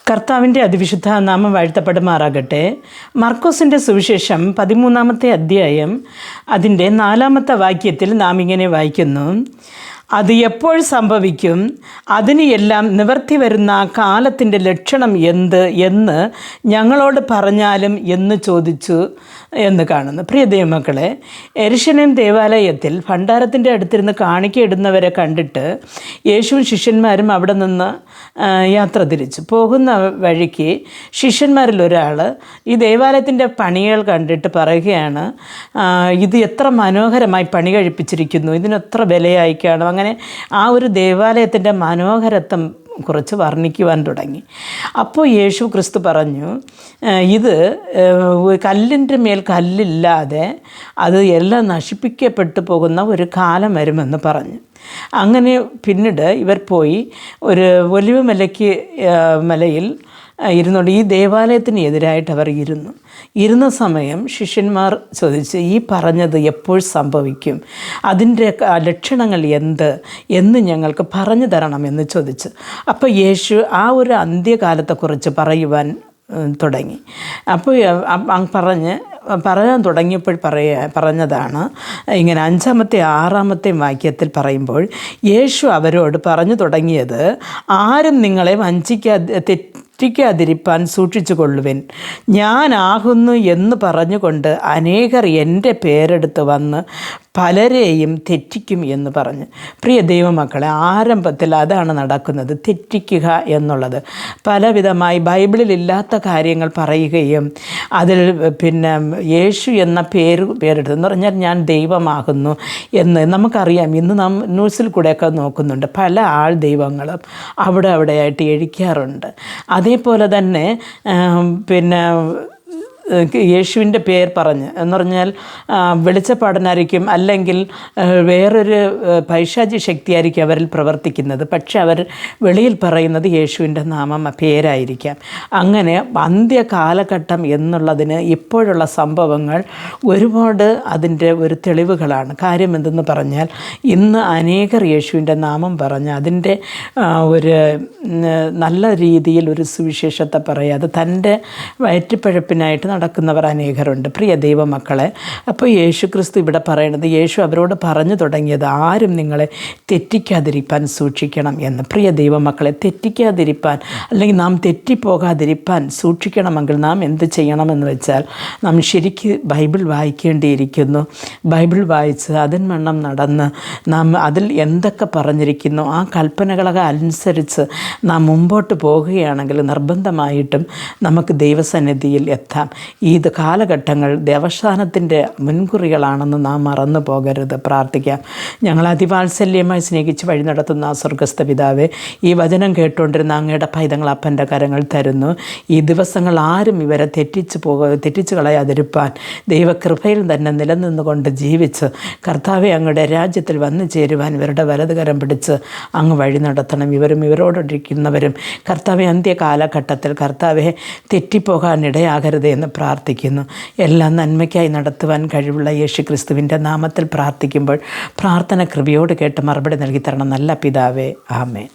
കർത്താവിൻ്റെ അതിവിശുദ്ധ നാമം വാഴ്ത്തപ്പെടുമാറാകട്ടെ. മർക്കോസിൻ്റെ സുവിശേഷം 13-ാമത്തെ അധ്യായം അതിൻ്റെ 4-ാമത്തെ വാക്യത്തിൽ നാം ഇങ്ങനെ വായിക്കുന്നു: അത് എപ്പോൾ സംഭവിക്കും? അതിന് എല്ലാം നിവർത്തി വരുന്ന കാലത്തിൻ്റെ ലക്ഷണം എന്ന് ഞങ്ങളോട് പറഞ്ഞാലും എന്ന് ചോദിച്ചു എന്ന് കാണുന്നു. പ്രിയ ദൈവമക്കളെ, യെരുശലേം ദേവാലയത്തിൽ ഭണ്ഡാരത്തിൻ്റെ അടുത്തിരുന്ന് കാണിക്കയിടുന്നവരെ കണ്ടിട്ട് യേശുവും ശിഷ്യന്മാരും അവിടെ നിന്ന് യാത്ര തിരിച്ചു പോകുന്ന വഴിക്ക് ശിഷ്യന്മാരിൽ ഒരാൾ ഈ ദേവാലയത്തിൻ്റെ പണികൾ കണ്ടിട്ട് പറയുകയാണ്, ഇത് എത്ര മനോഹരമായി പണി കഴിപ്പിച്ചിരിക്കുന്നു, ഇതിനെത്ര വിലയായി കാണും. അങ്ങനെ ആ ഒരു ദേവാലയത്തിൻ്റെ മനോഹരത്വം കുറച്ച് വർണ്ണിക്കുവാൻ തുടങ്ങി. അപ്പോൾ യേശു ക്രിസ്തു പറഞ്ഞു, ഇത് കല്ലിൻ്റെ മേൽ കല്ലില്ലാതെ അത് എല്ലാം നശിപ്പിക്കപ്പെട്ടു പോകുന്ന ഒരു കാലം വരുമെന്ന് പറഞ്ഞു. അങ്ങനെ പിന്നീട് ഇവർ പോയി ഒരു ഒലിവ് മലയിൽ ഇരുന്നുകൊണ്ട് ഈ ദേവാലയത്തിന് എതിരായിട്ട് അവർ ഇരുന്ന സമയം ശിഷ്യന്മാർ ചോദിച്ചു, ഈ പറഞ്ഞത് എപ്പോൾ സംഭവിക്കും? അതിൻ്റെ ലക്ഷണങ്ങൾ എന്ന് ഞങ്ങൾക്ക് പറഞ്ഞു തരണം എന്ന് ചോദിച്ചു. അപ്പോൾ യേശു ആ ഒരു അന്ത്യകാലത്തെക്കുറിച്ച് പറയുവാൻ തുടങ്ങി. അപ്പോൾ പറയാൻ തുടങ്ങിയപ്പോൾ പറഞ്ഞതാണ് ഇങ്ങനെ 5-ാമത്തെ 6-ാമത്തെ വാക്യത്തിൽ പറയുമ്പോൾ യേശു അവരോട് പറഞ്ഞു തുടങ്ങിയത്, ആരും നിങ്ങളെ തെറ്റിക്കാതിരിപ്പാൻ സൂക്ഷിച്ചു കൊള്ളുവിൻ. ഞാനാകുന്നു എന്ന് പറഞ്ഞുകൊണ്ട് അനേകർ എൻ്റെ പേരെടുത്ത് വന്ന് പലരെയും തെറ്റിക്കും എന്ന് പറഞ്ഞു. പ്രിയ ദൈവമക്കളെ, ആരംഭത്തിൽ അതാണ് നടക്കുന്നത്, തെറ്റിക്കുക എന്നുള്ളത്. പലവിധമായി ബൈബിളിലില്ലാത്ത കാര്യങ്ങൾ പറയുകയും അതിൽ യേശു എന്ന പേരെടുത്തെന്ന് പറഞ്ഞാൽ ഞാൻ ദൈവമാകുന്നു എന്ന് നമുക്കറിയാം. ഇന്ന് നാം ന്യൂസിൽ കൂടെയൊക്കെ നോക്കുന്നുണ്ട്, പല ആൾ ദൈവങ്ങളും അവിടെയായിട്ട് എഴിക്കാറുണ്ട്. അതേപോലെ തന്നെ യേശുവിൻ്റെ പേർ പറഞ്ഞ് എന്ന് പറഞ്ഞാൽ വെളിച്ചപ്പാടനായിരിക്കും, അല്ലെങ്കിൽ വേറൊരു പൈശാചി ശക്തിയായിരിക്കും അവരിൽ പ്രവർത്തിക്കുന്നത്. പക്ഷെ അവർ വെളിയിൽ പറയുന്നത് യേശുവിൻ്റെ പേരായിരിക്കാം. അങ്ങനെ അന്ത്യകാലഘട്ടം എന്നുള്ളതിന് ഇപ്പോഴുള്ള സംഭവങ്ങൾ ഒരുപാട് അതിൻ്റെ ഒരു തെളിവുകളാണ്. കാര്യം എന്തെന്ന് പറഞ്ഞാൽ ഇന്ന് അനേകർ യേശുവിൻ്റെ നാമം പറഞ്ഞ് അതിൻ്റെ ഒരു നല്ല രീതിയിൽ ഒരു സുവിശേഷത്തെ പറയാതെ തൻ്റെ വയറ്റുപഴപ്പിനായിട്ട് നടക്കുന്നവർ അനേകരുണ്ട്. പ്രിയ ദൈവമക്കളെ, അപ്പോൾ യേശു ക്രിസ്തു ഇവിടെ പറയണത്, യേശു അവരോട് പറഞ്ഞു തുടങ്ങിയത് ആരും നിങ്ങളെ തെറ്റിക്കാതിരിപ്പാൻ സൂക്ഷിക്കണം എന്ന്. പ്രിയ ദൈവമക്കളെ, തെറ്റിക്കാതിരിപ്പാൻ അല്ലെങ്കിൽ നാം തെറ്റിപ്പോകാതിരിപ്പാൻ സൂക്ഷിക്കണമെങ്കിൽ നാം എന്ത് ചെയ്യണമെന്ന് വെച്ചാൽ നാം ശരിക്ക് ബൈബിൾ വായിക്കേണ്ടിയിരിക്കുന്നു. ബൈബിൾ വായിച്ച് അതിൻവണ്ണം നടന്ന് നാം അതിൽ എന്തൊക്കെ പറഞ്ഞിരിക്കുന്നു ആ കൽപ്പനകളൊക്കെ അനുസരിച്ച് നാം മുമ്പോട്ട് പോകുകയാണെങ്കിൽ നിർബന്ധമായിട്ടും നമുക്ക് ദൈവസന്നിധിയിൽ എത്താം. ഇത് കാലഘട്ടങ്ങൾ അവസാനത്തിൻ്റെ മുൻകുറികളാണെന്ന് നാം മറന്നു പോകരുത്. പ്രാർത്ഥിക്കാം. ഞങ്ങൾ അതിവാത്സല്യമായി സ്നേഹിച്ച് വഴി നടത്തുന്ന സ്വർഗസ്ഥ പിതാവേ, ഈ വചനം കേട്ടുകൊണ്ടിരുന്ന അങ്ങയുടെ പൈതങ്ങൾ അപ്പൻ്റെ കരങ്ങൾ തരുന്നു. ഈ ദിവസങ്ങൾ ആരും ഇവരെ തെറ്റിച്ച് കളയാതിരിപ്പാൻ ദൈവകൃപയിൽ തന്നെ നിലനിന്നുകൊണ്ട് ജീവിച്ച് കർത്താവെ അങ്ങയുടെ രാജ്യത്തിൽ വന്നു ചേരുവാൻ ഇവരുടെ വലതുകരം പിടിച്ച് അങ്ങ് വഴി നടത്തണം. ഇവരോടൊരിക്കുന്നവരും കർത്താവെ അന്ത്യകാലഘട്ടത്തിൽ കർത്താവെ തെറ്റിപ്പോകാനിടയാകരുത് എന്ന് പ്രാർത്ഥിക്കുന്നു. എല്ലാം നന്മയ്ക്കായി നടത്തുവാൻ കഴിവുള്ള യേശു ക്രിസ്തുവിൻ്റെ നാമത്തിൽ പ്രാർത്ഥിക്കുമ്പോൾ പ്രാർത്ഥന കൃപയോട് കേട്ട് മറുപടി നൽകി തരണം നല്ല പിതാവേ. ആമേൻ.